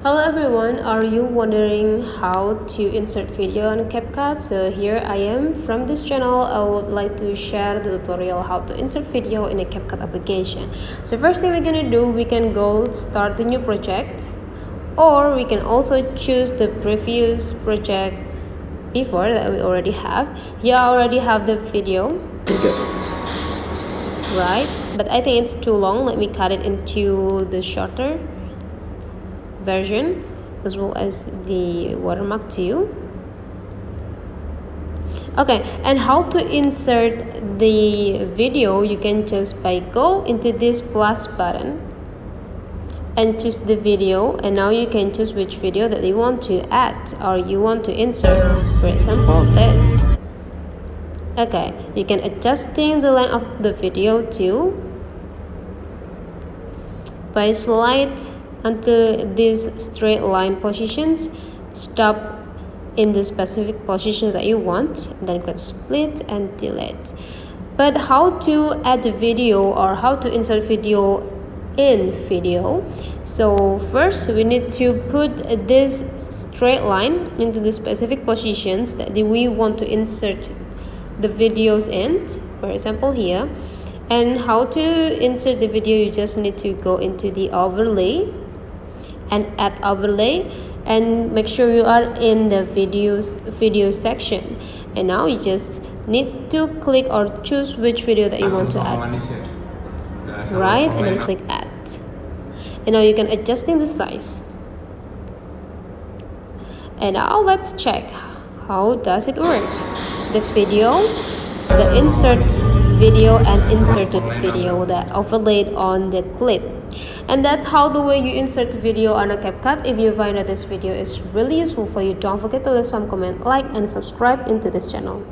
Hello everyone, are you wondering how to insert video on Capcut? So here I am. From this channel, I would like to share the tutorial how to insert video in a Capcut application. So first thing we're gonna do, we can go start the new project, or we can also choose the previous project before that we already have. Here I already have the video, right? But I think it's too long. Let me cut it into the shorter version as well as the watermark too. Okay, and how to insert the video, you can just by go into this plus button and choose the video, and now you can choose which video that you want to add or you want to insert. For example, this. Okay, you can adjusting the length of the video too by slide until these straight line positions, stop in the specific position that you want, then click split and delete. But how to add the video or how to insert video in video? So first we need to put this straight line into the specific positions that we want to insert the videos in, for example here. And how to insert the video, you just need to go into the overlay and add overlay and make sure you are in the video section, and now you just need to click or choose which video that you want to add, right? And then click add, and now you can adjusting the size. And now let's check how does it work. The video, the insert video and inserted video that overlaid on the clip. And that's how the way you insert video on a Capcut. If you find that this video is really useful for you, don't forget to leave some comment, like and subscribe into this channel.